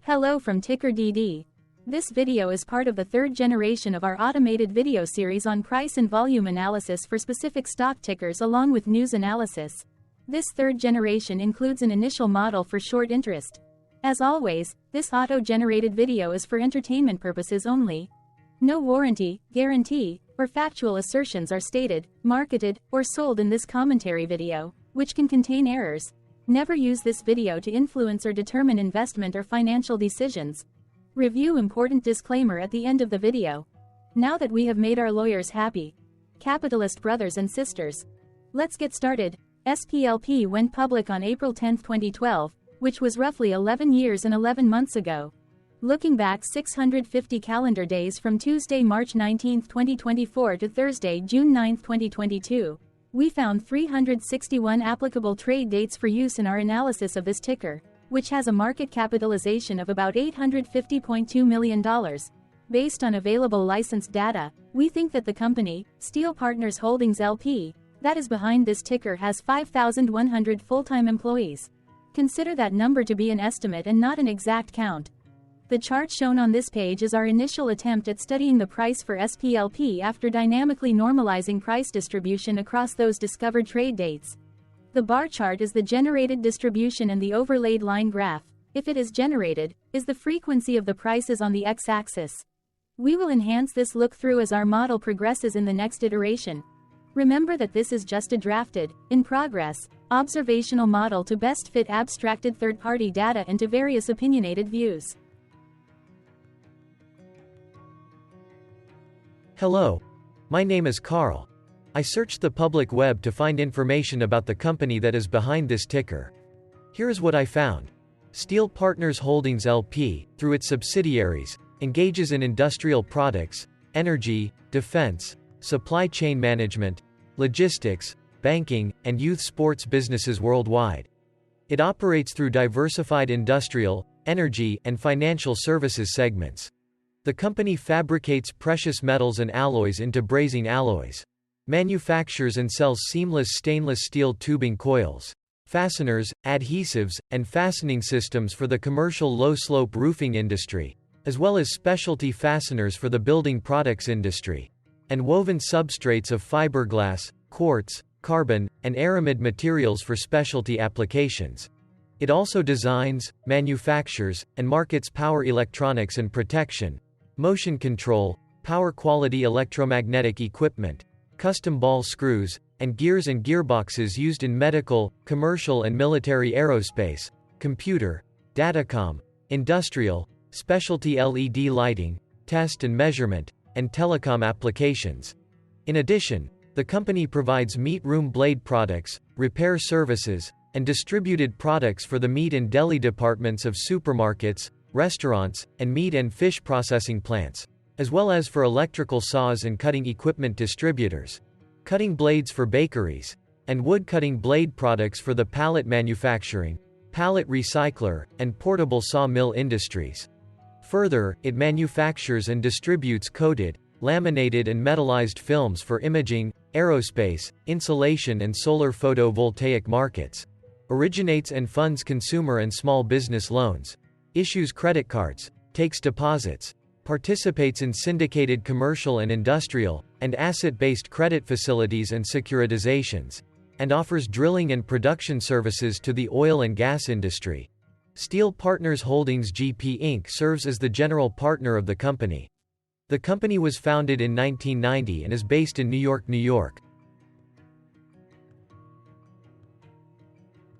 Hello from TickerDD. This video is part of the third generation of our automated video series on price and volume analysis for specific stock tickers along with news analysis. This third generation includes an initial model for short interest. As always, this auto-generated video is for entertainment purposes only. No warranty, guarantee, or factual assertions are stated, marketed, or sold in this commentary video, which can contain errors. Never use this video to influence or determine investment or financial decisions. Review important disclaimer at the end of the video. Now that we have made our lawyers happy, capitalist brothers and sisters, let's get started. SPLP went public on April 10, 2012, which was roughly 11 years and 11 months ago. Looking back 650 calendar days from Tuesday, March 19, 2024 to Thursday, June 9, 2022, we found 361 applicable trade dates for use in our analysis of this ticker, which has a market capitalization of about $850.2 million. Based on available licensed data, we think that the company, Steel Partners Holdings LP, that is behind this ticker has 5,100 full-time employees. Consider that number to be an estimate and not an exact count. The chart shown on this page is our initial attempt at studying the price for SPLP after dynamically normalizing price distribution across those discovered trade dates. The bar chart is the generated distribution and the overlaid line graph, if it is generated, is the frequency of the prices on the x-axis. We will enhance this look-through as our model progresses in the next iteration. Remember that this is just a drafted, in progress, observational model to best fit abstracted third-party data into various opinionated views. Hello. My name is Carl. I searched the public web to find information about the company that is behind this ticker. Here is what I found. Steel Partners Holdings LP, through its subsidiaries, engages in industrial products, energy, defense, supply chain management, logistics, banking, and youth sports businesses worldwide. It operates through diversified industrial, energy, and financial services segments. The company fabricates precious metals and alloys into brazing alloys. Manufactures and sells seamless stainless steel tubing coils, fasteners, adhesives, and fastening systems for the commercial low-slope roofing industry, as well as specialty fasteners for the building products industry, and woven substrates of fiberglass, quartz, carbon, and aramid materials for specialty applications. It also designs, manufactures, and markets power electronics and protection, motion control, power quality electromagnetic equipment, custom ball screws, and gears and gearboxes used in medical, commercial and military aerospace, computer, datacom, industrial, specialty LED lighting, test and measurement, and telecom applications. In addition, the company provides meat room blade products, repair services, and distributed products for the meat and deli departments of supermarkets, restaurants, and meat and fish processing plants, as well as for electrical saws and cutting equipment distributors, cutting blades for bakeries, and wood-cutting blade products for the pallet manufacturing, pallet recycler, and portable sawmill industries. Further, it manufactures and distributes coated, laminated and metallized films for imaging, aerospace, insulation and solar photovoltaic markets, originates and funds consumer and small business loans, issues credit cards, takes deposits, participates in syndicated commercial and industrial, and asset-based credit facilities and securitizations, and offers drilling and production services to the oil and gas industry. Steel Partners Holdings GP Inc. serves as the general partner of the company. The company was founded in 1990 and is based in New York, New York.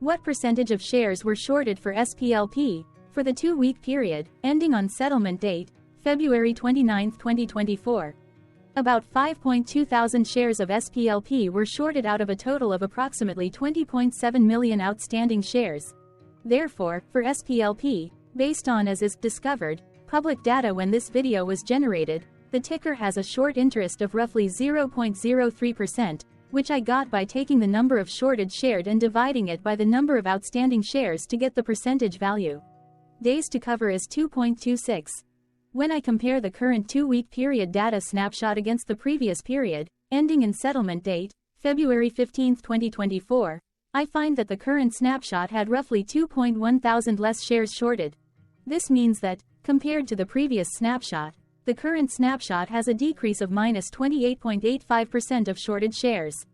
What percentage of shares were shorted for SPLP for the 2-week period, ending on settlement date, February 29, 2024. About 5.2 thousand shares of SPLP were shorted out of a total of approximately 20.7 million outstanding shares. Therefore, for SPLP, based on as is discovered, public data when this video was generated, the ticker has a short interest of roughly 0.03%, which I got by taking the number of shorted shares and dividing it by the number of outstanding shares to get the percentage value. Days to cover is 2.26. When I compare the current 2-week period data snapshot against the previous period, ending in settlement date, February 15, 2024, I find that the current snapshot had roughly 2.1 thousand less shares shorted. This means that, compared to the previous snapshot, the current snapshot has a decrease of minus 28.85% of shorted shares.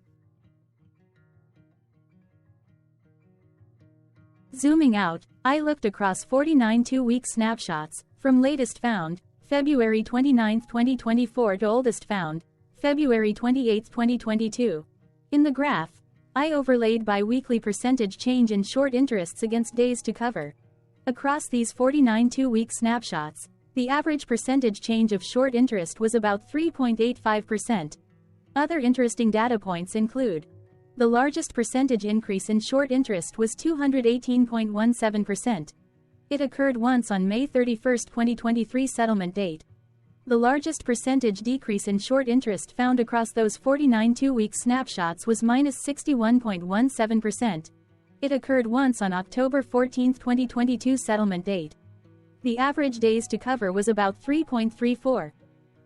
Zooming out, I looked across 49 two-week snapshots, from latest found, February 29, 2024 to oldest found, February 28, 2022. In the graph, I overlaid bi-weekly percentage change in short interests against days to cover. Across these 49 two-week snapshots, the average percentage change of short interest was about 3.85%. Other interesting data points include: the largest percentage increase in short interest was 218.17%. It occurred once on May 31, 2023 settlement date. The largest percentage decrease in short interest found across those 49 two-week snapshots was minus 61.17%. It occurred once on October 14, 2022 settlement date. The average days to cover was about 3.34.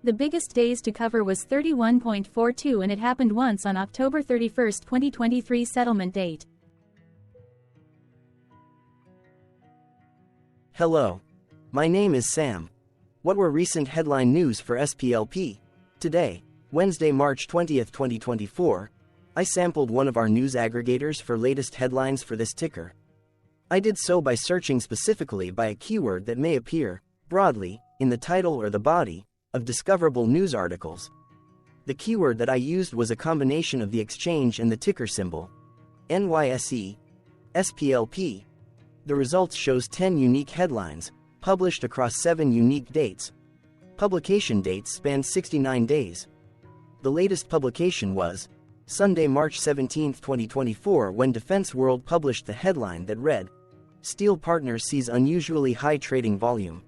The biggest days to cover was 31.42 and it happened once on October 31, 2023 settlement date. Hello. My name is Sam. What were recent headline news for SPLP? Today, Wednesday, March 20, 2024, I sampled one of our news aggregators for latest headlines for this ticker. I did so by searching specifically by a keyword that may appear, broadly, in the title or the body of discoverable news articles. The keyword that I used was a combination of the exchange and the ticker symbol, NYSE, SPLP. The results shows 10 unique headlines, published across 7 unique dates. Publication dates spanned 69 days. The latest publication was Sunday, March 17, 2024, when Defense World published the headline that read, "Steel Partners sees unusually high trading volume."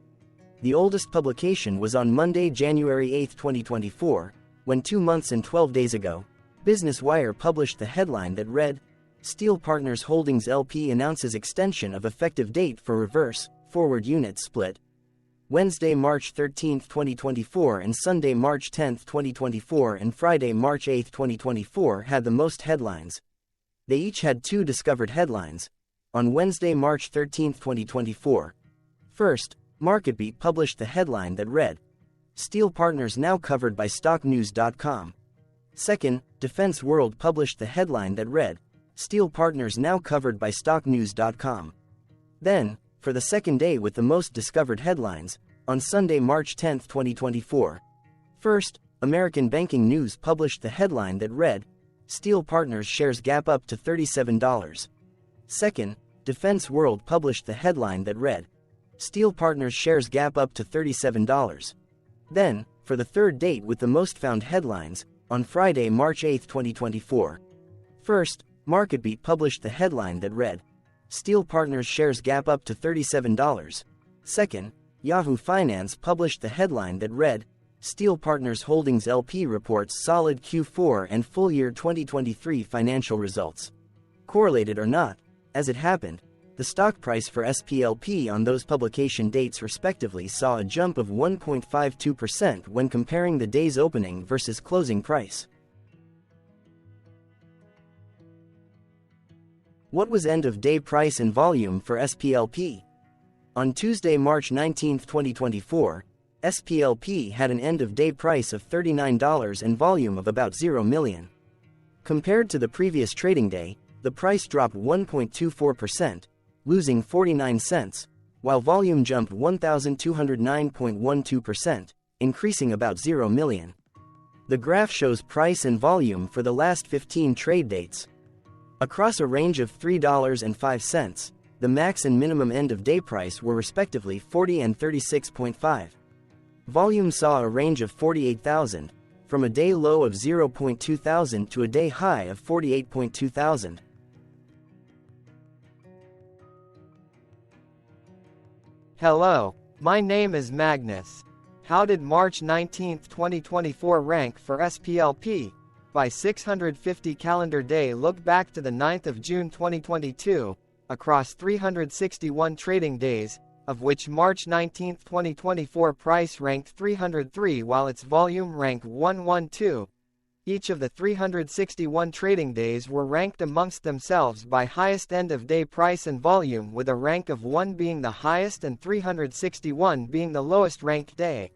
The oldest publication was on Monday, January 8, 2024, when 2 months and 12 days ago, Business Wire published the headline that read, "Steel Partners Holdings LP announces extension of effective date for reverse forward unit split." Wednesday, March 13, 2024 and Sunday, March 10, 2024 and Friday, March 8, 2024 had the most headlines. They each had 2 discovered headlines. On Wednesday, March 13, 2024. First, MarketBeat published the headline that read, "Steel Partners now covered by StockNews.com." Second, Defense World published the headline that read, "Steel Partners now covered by StockNews.com." Then, for the second day with the most discovered headlines, on Sunday, March 10, 2024. First, American Banking News published the headline that read, "Steel Partners shares gap up to $37. Second, Defense World published the headline that read, "Steel Partners shares gap up to $37. Then, for the third date with the most found headlines, on Friday, March 8, 2024. First, MarketBeat published the headline that read, "Steel Partners shares gap up to $37. Second, Yahoo Finance published the headline that read, "Steel Partners Holdings LP reports solid Q4 and full year 2023 financial results." Correlated or not, as it happened, the stock price for SPLP on those publication dates respectively saw a jump of 1.52% when comparing the day's opening versus closing price. What was end-of-day price and volume for SPLP? On Tuesday, March 19, 2024, SPLP had an end-of-day price of $39 and volume of about 0 million. Compared to the previous trading day, the price dropped 1.24%, losing 49 cents, while volume jumped 1,209.12%, increasing about 0 million. The graph shows price and volume for the last 15 trade dates. Across a range of $3.05, the max and minimum end-of-day price were respectively 40 and 36.5. Volume saw a range of 48,000, from a day low of 0.2 thousand to a day high of 48.2 thousand. Hello, my name is Magnus. How did March 19, 2024 rank for SPLP? By 650 calendar day look back to the 9th of June 2022, across 361 trading days, of which March 19, 2024 price ranked 303 while its volume ranked 112. Each of the 361 trading days were ranked amongst themselves by highest end-of-day price and volume, with a rank of 1 being the highest and 361 being the lowest ranked day.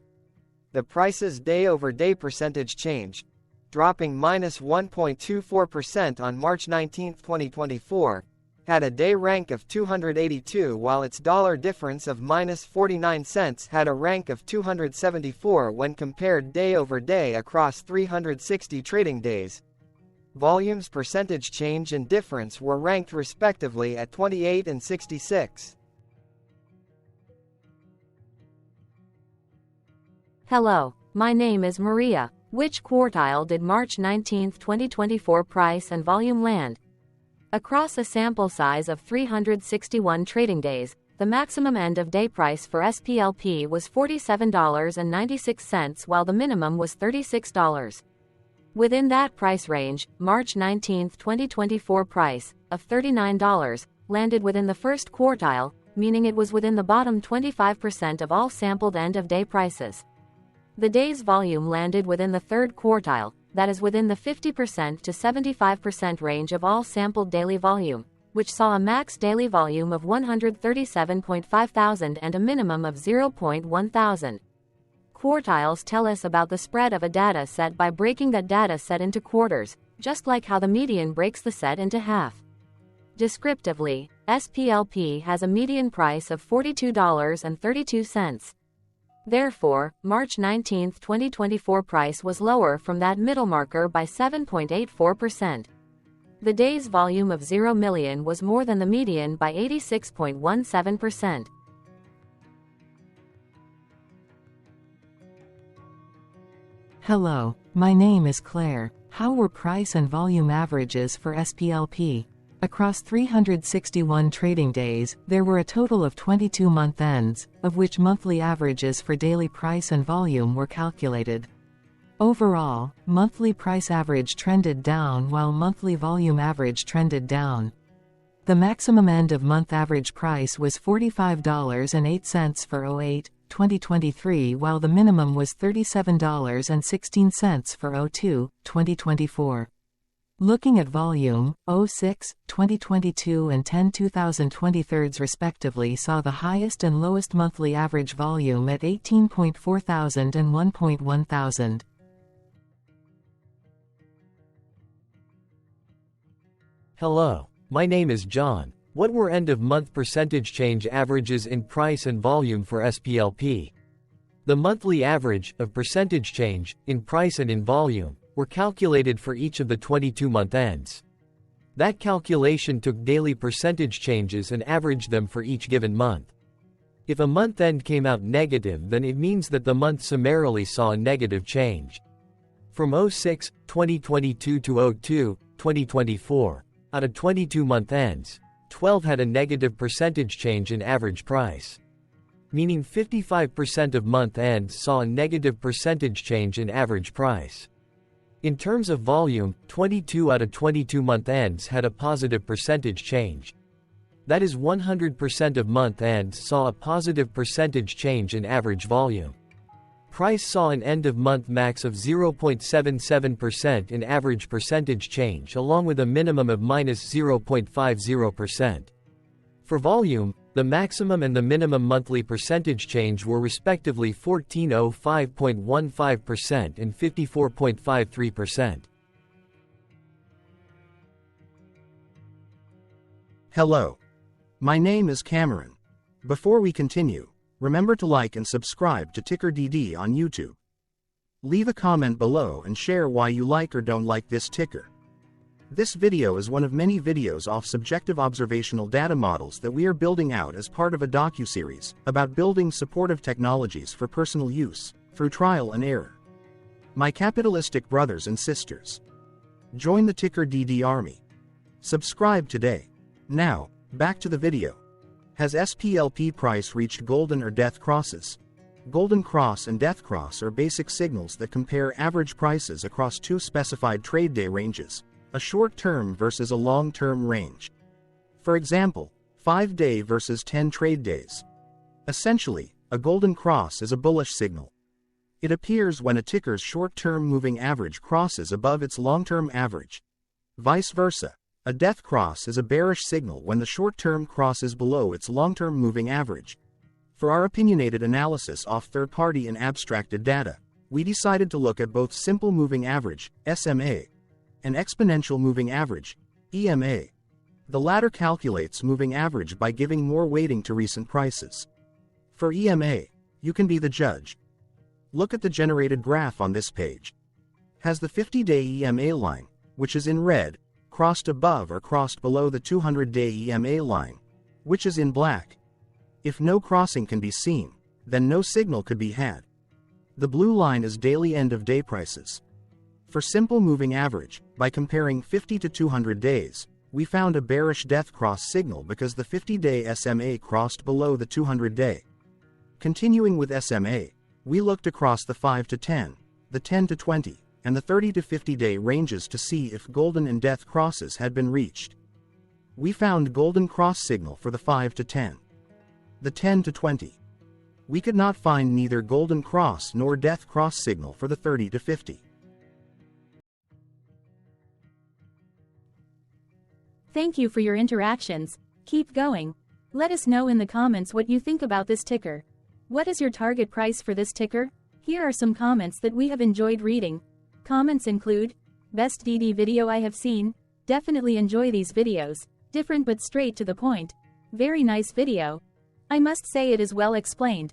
The price's day-over-day percentage change, dropping -1.24% on March 19, 2024, had a day rank of 282, while its dollar difference of -49 had a rank of 274 when compared day over day across 360 trading days. Volume's percentage change and difference were ranked respectively at 28 and 66. Hello, my name is Maria. Which quartile did March 19, 2024 price and volume land? Across a sample size of 361 trading days, the maximum end-of-day price for SPLP was $47.96 while the minimum was $36. Within that price range, March 19, 2024 price, of $39, landed within the first quartile, meaning it was within the bottom 25% of all sampled end-of-day prices. The day's volume landed within the third quartile, that is within the 50% to 75% range of all sampled daily volume, which saw a max daily volume of 137.5 thousand and a minimum of 0.1 thousand. Quartiles tell us about the spread of a data set by breaking that data set into quarters, just like how the median breaks the set into half. Descriptively, SPLP has a median price of $42.32. Therefore, March 19, 2024 price was lower from that middle marker by 7.84%. The day's volume of 0 million was more than the median by 86.17%. Hello, my name is Claire. How were price and volume averages for SPLP? Across 361 trading days, there were a total of 22 month ends, of which monthly averages for daily price and volume were calculated. Overall, monthly price average trended down while monthly volume average trended down. The maximum end-of-month average price was $45.08 for 08-2023 while the minimum was $37.16 for 02-2024. Looking at volume, 06-2022 and 10-2023 respectively saw the highest and lowest monthly average volume at 18.4 thousand and 1.1 thousand. Hello, my name is John. What were end-of-month percentage change averages in price and volume for SPLP? The monthly average of percentage change in price and in volume were calculated for each of the 22 month ends. That calculation took daily percentage changes and averaged them for each given month. If a month end came out negative, then it means that the month summarily saw a negative change. From 06-2022 to 02-2024, out of 22 month ends, 12 had a negative percentage change in average price. Meaning 55% of month ends saw a negative percentage change in average price. In terms of volume, 22 out of 22 month ends had a positive percentage change. That is 100% of month ends saw a positive percentage change in average volume. Price saw an end-of-month max of 0.77% in average percentage change along with a minimum of -0.50%. For volume, the maximum and the minimum monthly percentage change were respectively 14.05.15% and 54.53%. Hello. My name is Cameron. Before we continue, remember to like and subscribe to TickerDD on YouTube. Leave a comment below and share why you like or don't like this ticker. This video is one of many videos off subjective observational data models that we are building out as part of a docuseries about building supportive technologies for personal use, through trial and error. My capitalistic brothers and sisters, join the TickerDD army. Subscribe today. Now, back to the video. Has SPLP price reached golden or death crosses? Golden cross and death cross are basic signals that compare average prices across two specified trade day ranges, a short-term versus a long-term range. For example, 5-day versus 10 trade days. Essentially, a golden cross is a bullish signal. It appears when a ticker's short-term moving average crosses above its long-term average. Vice versa, a death cross is a bearish signal when the short-term crosses below its long-term moving average. For our opinionated analysis off third-party and abstracted data, we decided to look at both simple moving average, SMA, and exponential moving average, EMA. The latter calculates moving average by giving more weighting to recent prices. For EMA, you can be the judge. Look at the generated graph on this page. Has the 50-day EMA line, which is in red, crossed above or crossed below the 200-day EMA line, which is in black? If no crossing can be seen, then no signal could be had. The blue line is daily end-of-day prices. For simple moving average, by comparing 50 to 200 days, we found a bearish death cross signal because the 50-day SMA crossed below the 200-day. Continuing with SMA, we looked across the 5 to 10, the 10 to 20, and the 30 to 50-day ranges to see if golden and death crosses had been reached. We found golden cross signal for the 5 to 10. The 10 to 20. We could not find neither golden cross nor death cross signal for the 30 to 50. Thank you for your interactions. Keep going. Let us know in the comments what you think about this ticker. What is your target price for this ticker? Here are some comments that we have enjoyed reading. Comments include, best DD video I have seen, definitely enjoy these videos, different but straight to the point, very nice video. I must say it is well explained.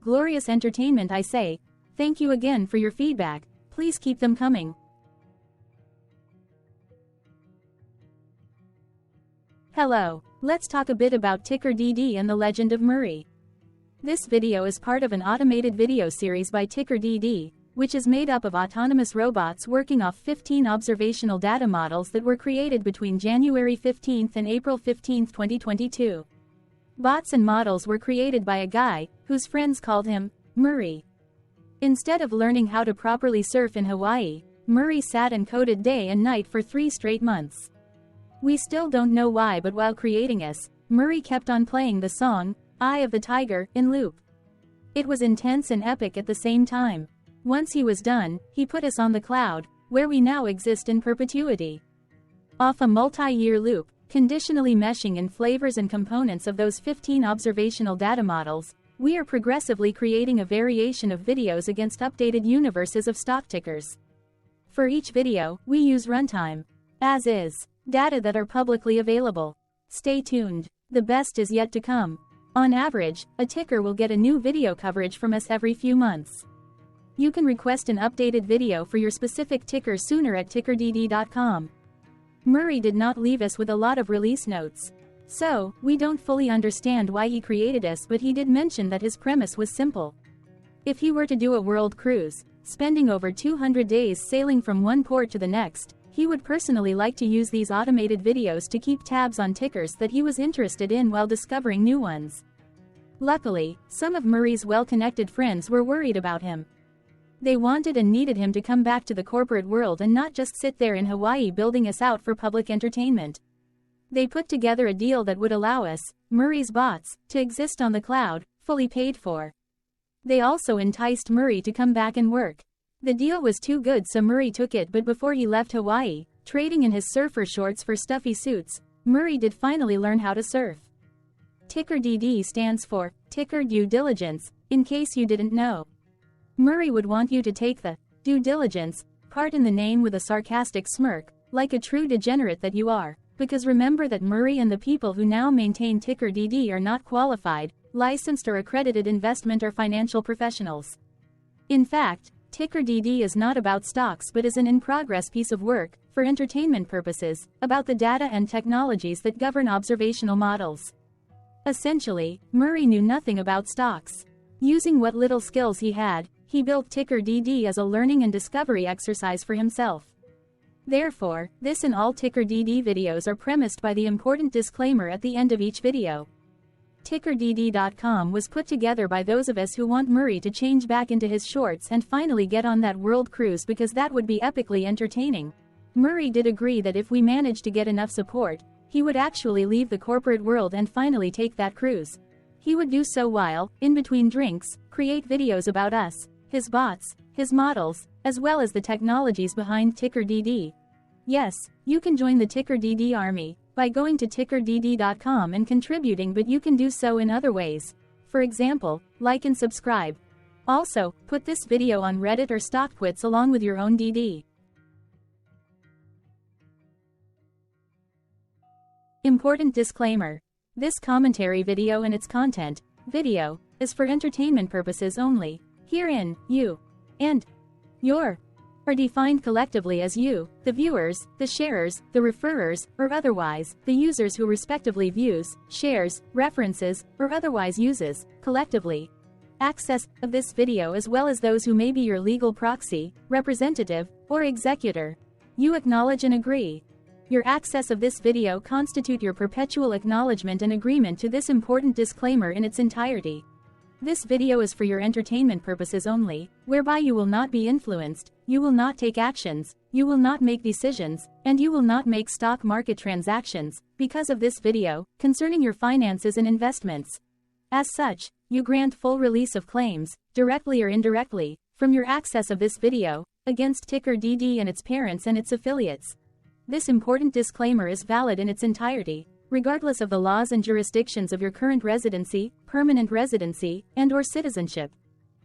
Glorious entertainment I say, thank you again for your feedback, please keep them coming. Hello, let's talk a bit about TickerDD and the legend of Murray. This video is part of an automated video series by TickerDD, which is made up of autonomous robots working off 15 observational data models that were created between January 15 and April 15, 2022. Bots and models were created by a guy, whose friends called him Murray. Instead of learning how to properly surf in Hawaii, Murray sat and coded day and night for 3 straight months. We still don't know why, but while creating us, Murray kept on playing the song, Eye of the Tiger, in loop. It was intense and epic at the same time. Once he was done, he put us on the cloud, where we now exist in perpetuity. Off a multi-year loop, conditionally meshing in flavors and components of those 15 observational data models, we are progressively creating a variation of videos against updated universes of stock tickers. For each video, we use runtime, as is, data that are publicly available. Stay tuned. The best is yet to come. On average, a ticker will get a new video coverage from us every few months. You can request an updated video for your specific ticker sooner at TickerDD.com. Murray did not leave us with a lot of release notes. So, we don't fully understand why he created us, but he did mention that his premise was simple. If he were to do a world cruise, spending over 200 days sailing from one port to the next, he would personally like to use these automated videos to keep tabs on tickers that he was interested in while discovering new ones. Luckily, some of Murray's well-connected friends were worried about him. They wanted and needed him to come back to the corporate world and not just sit there in Hawaii building us out for public entertainment. They put together a deal that would allow us, Murray's bots, to exist on the cloud, fully paid for. They also enticed Murray to come back and work. The deal was too good, so Murray took it, but before he left Hawaii, trading in his surfer shorts for stuffy suits, Murray did finally learn how to surf. TickerDD stands for Ticker Due Diligence, in case you didn't know. Murray would want you to take the due diligence part in the name with a sarcastic smirk, like a true degenerate that you are, because remember that Murray and the people who now maintain TickerDD are not qualified, licensed or accredited investment or financial professionals. In fact, TickerDD is not about stocks but is an in-progress piece of work, for entertainment purposes, about the data and technologies that govern observational models. Essentially, Murray knew nothing about stocks. Using what little skills he had, he built TickerDD as a learning and discovery exercise for himself. Therefore, this and all TickerDD videos are premised by the important disclaimer at the end of each video. TickerDD.com was put together by those of us who want Murray to change back into his shorts and finally get on that world cruise, because that would be epically entertaining. Murray did agree that if we managed to get enough support, he would actually leave the corporate world and finally take that cruise. He would do so while, in between drinks, create videos about us, his bots, his models, as well as the technologies behind TickerDD. Yes, you can join the TickerDD army by going to TickerDD.com and contributing, but you can do so in other ways. For example, like and subscribe. Also, put this video on Reddit or StockTwits along with your own DD. Important disclaimer. This commentary video and its content, video, is for entertainment purposes only. Herein, you and your are defined collectively as you, the viewers, the sharers, the referrers, or otherwise, the users who respectively views, shares, references, or otherwise uses, collectively, access of this video as well as those who may be your legal proxy, representative, or executor. You acknowledge and agree. Your access of this video constitute your perpetual acknowledgement and agreement to this important disclaimer in its entirety. This video is for your entertainment purposes only, whereby you will not be influenced, you will not take actions, you will not make decisions, and you will not make stock market transactions, because of this video, concerning your finances and investments. As such, you grant full release of claims, directly or indirectly, from your access of this video, against TickerDD and its parents and its affiliates. This important disclaimer is valid in its entirety, regardless of the laws and jurisdictions of your current residency, permanent residency, and/or citizenship.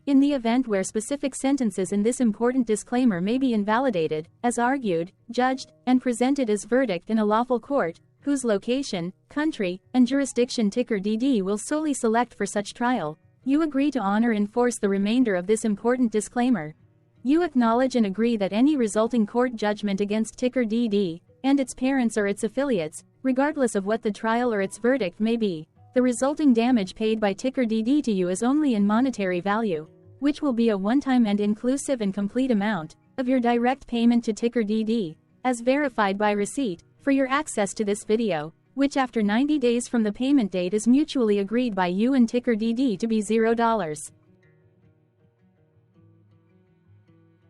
In the event where specific sentences in this important disclaimer may be invalidated, as argued, judged, and presented as verdict in a lawful court, whose location, country, and jurisdiction TickerDD will solely select for such trial, you agree to honor and enforce the remainder of this important disclaimer. You acknowledge and agree that any resulting court judgment against TickerDD and its parents or its affiliates, regardless of what the trial or its verdict may be, the resulting damage paid by TickerDD to you is only in monetary value, which will be a one-time and inclusive and complete amount of your direct payment to TickerDD, as verified by receipt, for your access to this video, which after 90 days from the payment date is mutually agreed by you and TickerDD to be $0.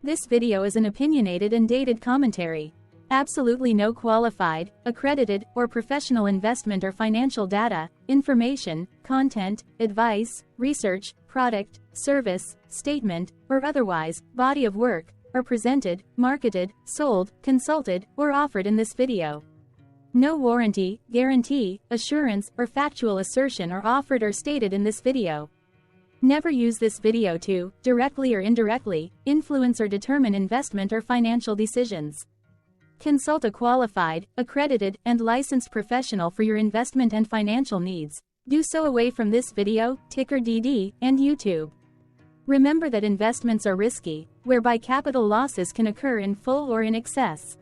This video is an opinionated and dated commentary. Absolutely no qualified, accredited, or professional investment or financial data, information, content, advice, research, product, service, statement, or otherwise, body of work, are presented, marketed, sold, consulted, or offered in this video. No warranty, guarantee, assurance, or factual assertion are offered or stated in this video. Never use this video to, directly or indirectly, influence or determine investment or financial decisions. Consult a qualified, accredited, and licensed professional for your investment and financial needs. Do so away from this video, TickerDD, and YouTube. Remember that investments are risky, whereby capital losses can occur in full or in excess.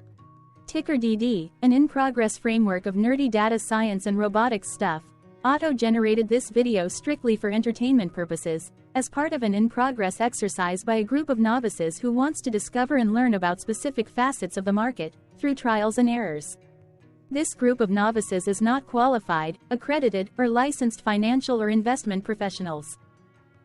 TickerDD, an in-progress framework of nerdy data science and robotics stuff, auto-generated this video strictly for entertainment purposes, as part of an in-progress exercise by a group of novices who wants to discover and learn about specific facets of the market, through trials and errors. This group of novices is not qualified, accredited, or licensed financial or investment professionals.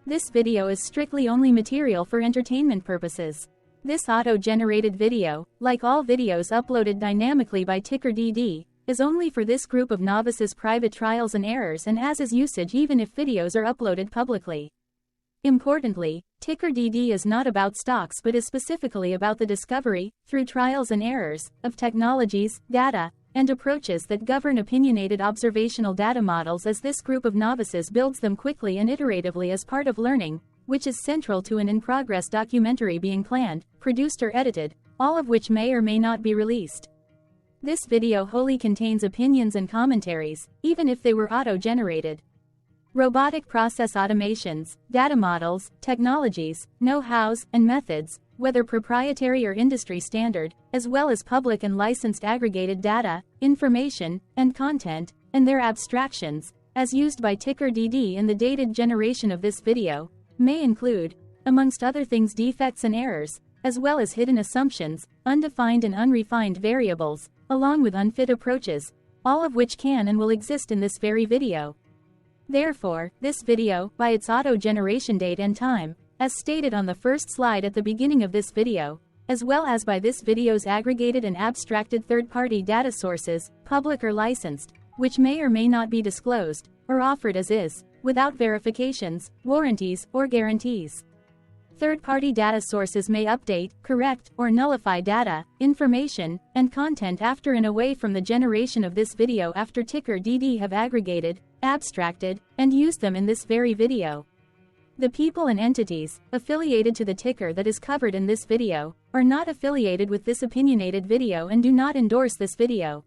This video is strictly only material for entertainment purposes. This auto-generated video, like all videos uploaded dynamically by TickerDD, is only for this group of novices' private trials and errors and as is usage even if videos are uploaded publicly. Importantly, TickerDD is not about stocks but is specifically about the discovery, through trials and errors, of technologies, data, and approaches that govern opinionated observational data models as this group of novices builds them quickly and iteratively as part of learning, which is central to an in-progress documentary being planned, produced or edited, all of which may or may not be released. This video wholly contains opinions and commentaries, even if they were auto-generated. Robotic process automations, data models, technologies, know-hows, and methods, whether proprietary or industry standard, as well as public and licensed aggregated data, information, and content, and their abstractions, as used by TickerDD in the dated generation of this video, may include, amongst other things, defects and errors, as well as hidden assumptions, undefined and unrefined variables, along with unfit approaches, all of which can and will exist in this very video. Therefore, this video, by its auto-generation date and time, as stated on the first slide at the beginning of this video, as well as by this video's aggregated and abstracted third-party data sources, public or licensed, which may or may not be disclosed, or offered as is, without verifications, warranties, or guarantees. Third-party data sources may update, correct, or nullify data, information, and content after and away from the generation of this video after TickerDD have aggregated, abstracted, and used them in this very video. The people and entities affiliated to the ticker that is covered in this video are not affiliated with this opinionated video and do not endorse this video.